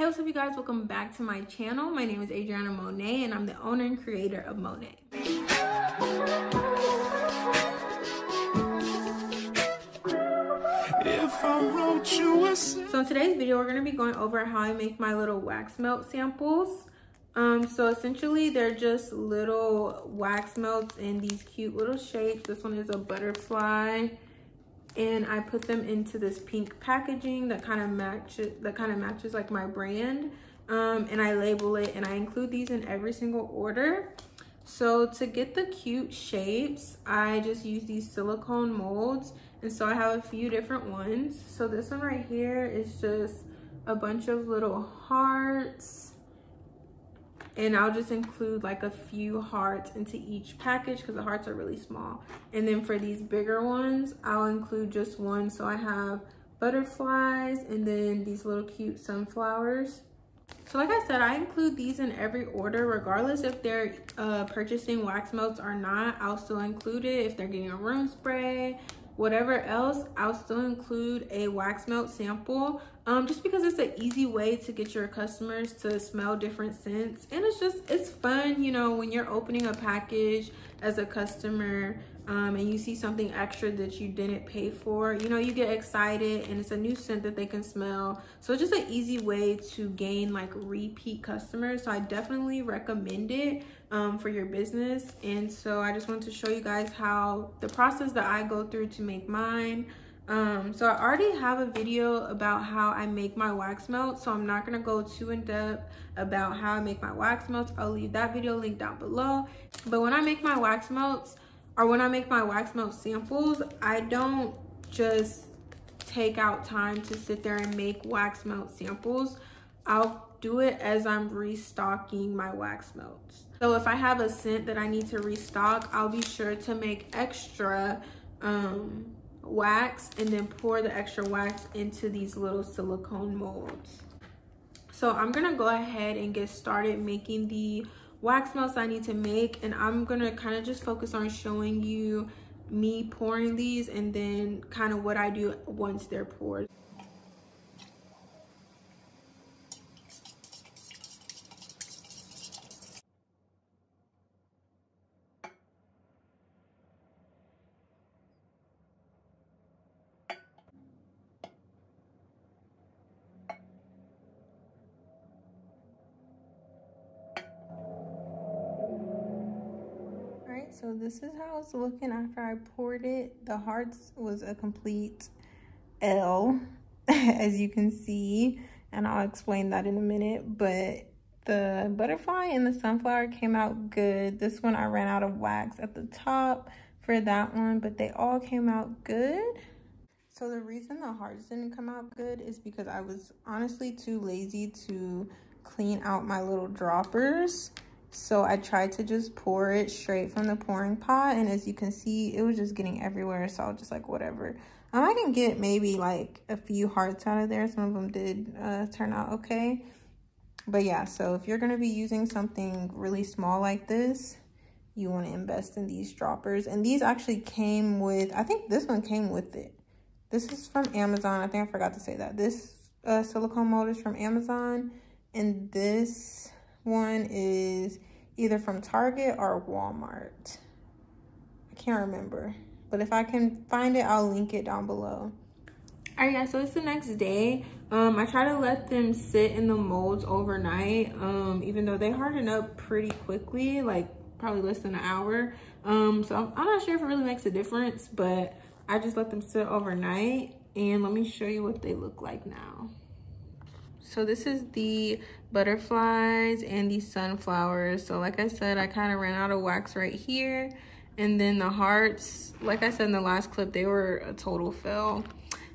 what's up you guys, welcome back to my channel. My name is Adriana Monet and I'm the owner and creator of Monet. So in today's video we're going to be going over how I make my little wax melt samples. So essentially they're just little wax melts in these cute little shapes. This one is a butterfly and I put them into this pink packaging that kind of matches like my brand. And I label it and I include these in every single order. So to get the cute shapes, I just use these silicone molds. And so I have a few different ones. So this one right here is just a bunch of little hearts. And I'll just include like a few hearts into each package because the hearts are really small. And then for these bigger ones, I'll include just one. So I have butterflies and then these little cute sunflowers. So like I said, I include these in every order, regardless if they're purchasing wax melts or not. I'll still include it. If they're getting a room spray, whatever else, I'll still include a wax melt sample, just because it's an easy way to get your customers to smell different scents. And it's fun, you know, when you're opening a package as a customer and you see something extra that you didn't pay for, you know, you get excited and it's a new scent that they can smell. So it's just an easy way to gain like repeat customers. So I definitely recommend it for your business. And so I just wanted to show you guys how the process that I go through to make mine. So I already have a video about how I make my wax melts, so I'm not gonna go too in depth about how I make my wax melts. I'll leave that video linked down below. But when I make my wax melts, or when I make my wax melt samples, I don't just take out time to sit there and make wax melt samples. I'll do it as I'm restocking my wax melts. So if I have a scent that I need to restock, I'll be sure to make extra wax and then pour the extra wax into these little silicone molds. So I'm gonna go ahead and get started making the wax melts I need to make, and I'm gonna kind of just focus on showing you me pouring these and then kind of what I do once they're poured. So this is how it's looking after I poured it. The hearts was a complete L, as you can see, and I'll explain that in a minute. But the butterfly and the sunflower came out good. This one I ran out of wax at the top for that one, but they all came out good. So the reason the hearts didn't come out good is because I was honestly too lazy to clean out my little droppers. So I tried to just pour it straight from the pouring pot, and as you can see, it was just getting everywhere. So I was just like, whatever. I can get maybe like a few hearts out of there. Some of them did turn out okay. But yeah, so if you're gonna be using something really small like this, you want to invest in these droppers. And these actually came with, I think this one came with it. This is from Amazon. I think I forgot to say that. This silicone mold is from Amazon, and this one is either from Target or Walmart. I can't remember, but if I can find it, I'll link it down below. All right, guys, so it's the next day. I try to let them sit in the molds overnight, even though they harden up pretty quickly, like probably less than an hour. So I'm not sure if it really makes a difference, but I just let them sit overnight. And let me show you what they look like now. So this is the butterflies and the sunflowers. So like I said, I kind of ran out of wax right here. And then the hearts, like I said in the last clip, they were a total fail.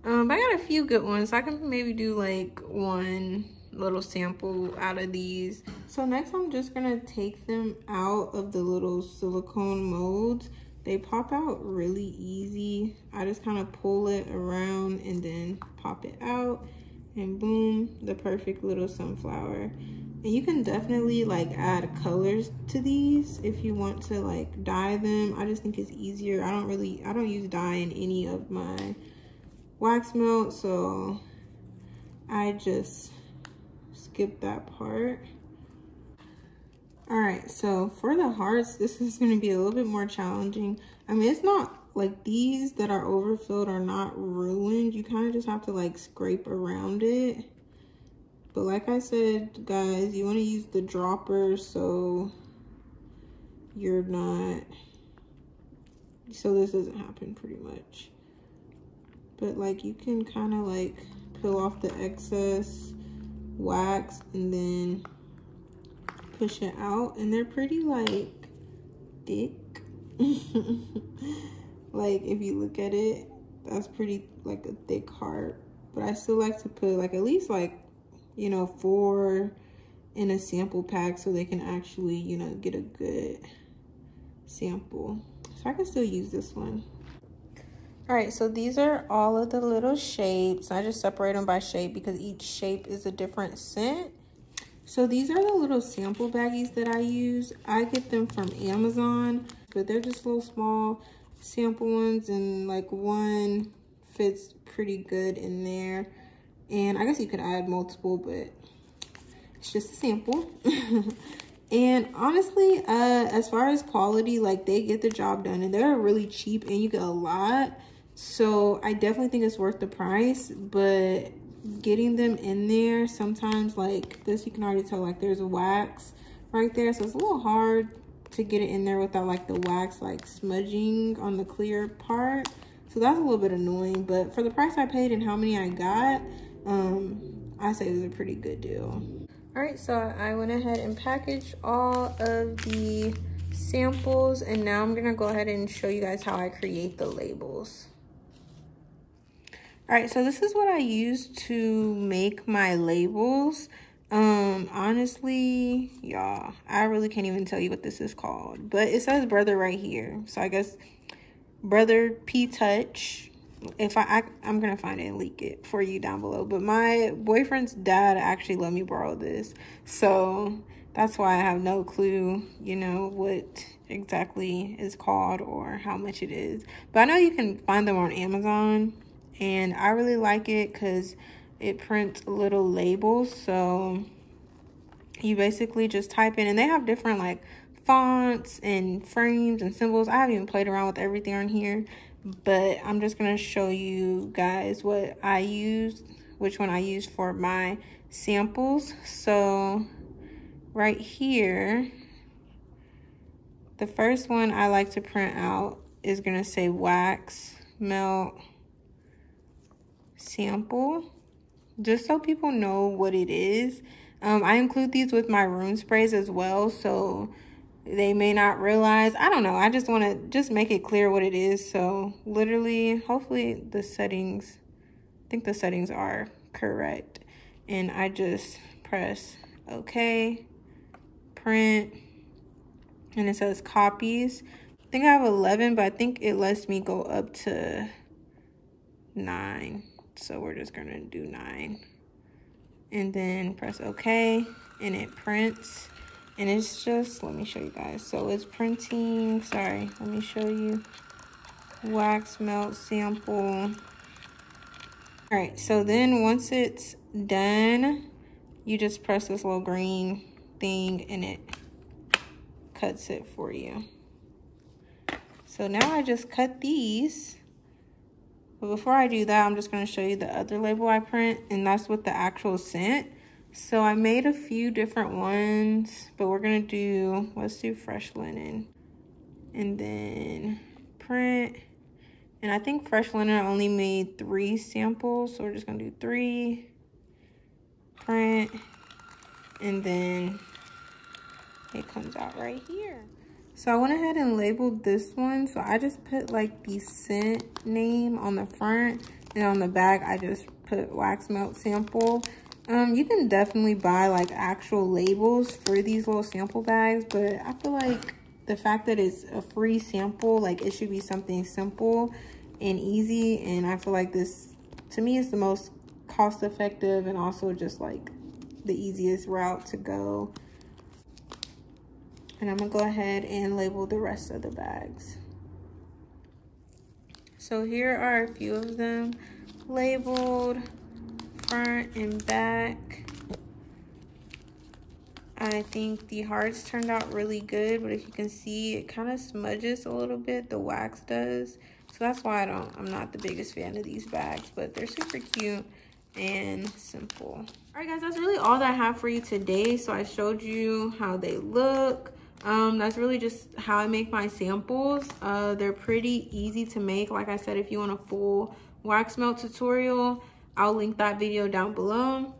But I got a few good ones. So I can maybe do like one little sample out of these. So next I'm just gonna take them out of the little silicone molds. They pop out really easy. I just kind of pull it around and then pop it out. And boom, the perfect little sunflower. And you can definitely like add colors to these if you want to like dye them. I just think it's easier. I don't use dye in any of my wax melt, so I just skip that part. All right, so for the hearts, this is gonna be a little bit more challenging. I mean, it's not like these that are overfilled are not ruined. You kind of just have to like scrape around it. But like I said, guys, you wanna use the dropper so you're not, so this doesn't happen pretty much. But like you can kind of like peel off the excess wax and then push it out, and they're pretty like thick. Like if you look at it, that's pretty like a thick heart. But I still like to put like at least like, you know, 4 in a sample pack so they can actually, you know, get a good sample. So I can still use this one. All right, so these are all of the little shapes. I just separate them by shape because each shape is a different scent. So these are the little sample baggies that I use. I get them from Amazon, but they're just little small sample ones, and like one fits pretty good in there. And I guess you could add multiple, but it's just a sample. And honestly, as far as quality, like they get the job done, and they're really cheap and you get a lot. So I definitely think it's worth the price, but getting them in there, sometimes like this, you can already tell like there's a wax right there. So it's a little hard to get it in there without like the wax like smudging on the clear part. So that's a little bit annoying, but for the price I paid and how many I got, I say it was a pretty good deal. All right, so I went ahead and packaged all of the samples, and now I'm gonna go ahead and show you guys how I create the labels. All right, so this is what I use to make my labels. Honestly, y'all, I really can't even tell you what this is called, but it says brother right here. So I guess brother P Touch. If I'm gonna find it and leak it for you down below, but my boyfriend's dad actually let me borrow this, so that's why I have no clue, you know, what exactly is called or how much it is. But I know you can find them on Amazon, and I really like it because it prints little labels. So you basically just type in, and they have different like fonts and frames and symbols. I haven't even played around with everything on here, but I'm just gonna show you guys what I used, which one I used for my samples. So right here, the first one I like to print out is gonna say wax melt sample, just so people know what it is. I include these with my room sprays as well, so they may not realize. I don't know, I just want to just make it clear what it is. So literally, hopefully the settings, I think the settings are correct, and I just press okay, print, and it says copies. I think I have 11, but I think it lets me go up to 9, so we're just gonna do 9, and then press okay, and it prints. And it's just, let me show you guys. So it's printing, sorry, let me show you. Wax melt sample. All right, so then once it's done, you just press this little green thing and it cuts it for you. So now I just cut these. But before I do that, I'm just gonna show you the other label I print, and that's with the actual scent. So I made a few different ones, but we're gonna do, let's do fresh linen. And then print. And I think fresh linen I only made 3 samples, so we're just gonna do 3, print, and then it comes out right here. So I went ahead and labeled this one. So I just put like the scent name on the front, and on the back I just put wax melt sample. You can definitely buy like actual labels for these little sample bags, but I feel like the fact that it's a free sample, like it should be something simple and easy. And I feel like this, to me, is the most cost effective and also just like the easiest route to go. And I'm gonna go ahead and label the rest of the bags. So here are a few of them labeled, front and back. I think the hearts turned out really good, but if you can see, it kind of smudges a little bit. The wax does. So that's why I'm not the biggest fan of these bags, but they're super cute and simple. All right, guys, that's really all that I have for you today. So I showed you how they look. That's really just how I make my samples. They're pretty easy to make. Like I said, if you want a full wax melt tutorial, I'll link that video down below.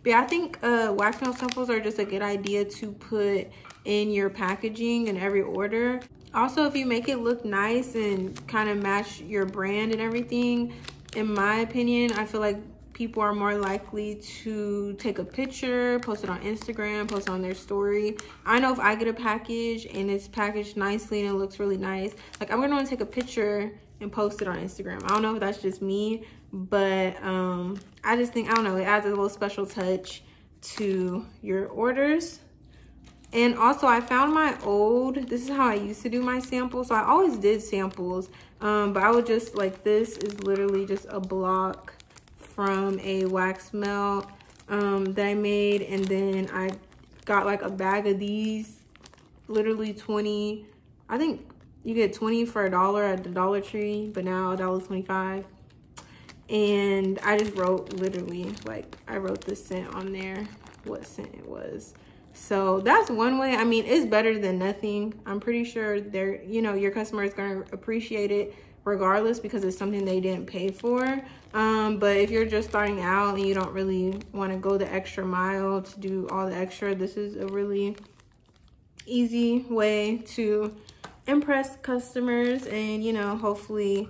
But yeah, I think wax melt samples are just a good idea to put in your packaging in every order. Also, if you make it look nice and kind of match your brand and everything, in my opinion, I feel like people are more likely to take a picture, post it on Instagram, post it on their story. I know if I get a package and it's packaged nicely and it looks really nice, like I'm gonna want to take a picture and post it on Instagram. I don't know if that's just me, but I just think, I don't know, it adds a little special touch to your orders. And also I found my old, this is how I used to do my samples. So I always did samples, but I would just, like, this is literally just a block from a wax melt that I made, and then I got like a bag of these, literally 20. I think you get 20 for $1 at the Dollar Tree, but now $1.25. And I just wrote, literally, like, I wrote the scent on there, what scent it was. So that's one way. I mean, it's better than nothing. I'm pretty sure they're, you know, your customer is going to appreciate it regardless, because it's something they didn't pay for. But if you're just starting out and you don't really want to go the extra mile to do all the extra, this is a really easy way to impress customers and, you know, hopefully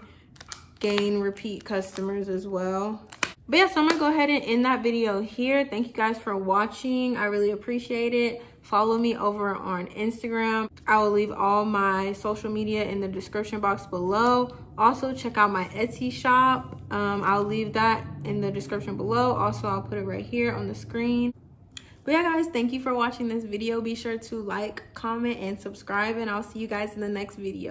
gain repeat customers as well. But yeah, so I'm gonna go ahead and end that video here. Thank you guys for watching. I really appreciate it. Follow me over on Instagram. I will leave all my social media in the description box below. Also, check out my Etsy shop. I'll leave that in the description below. Also, I'll put it right here on the screen. But yeah, guys, thank you for watching this video. Be sure to like, comment, and subscribe, and I'll see you guys in the next video.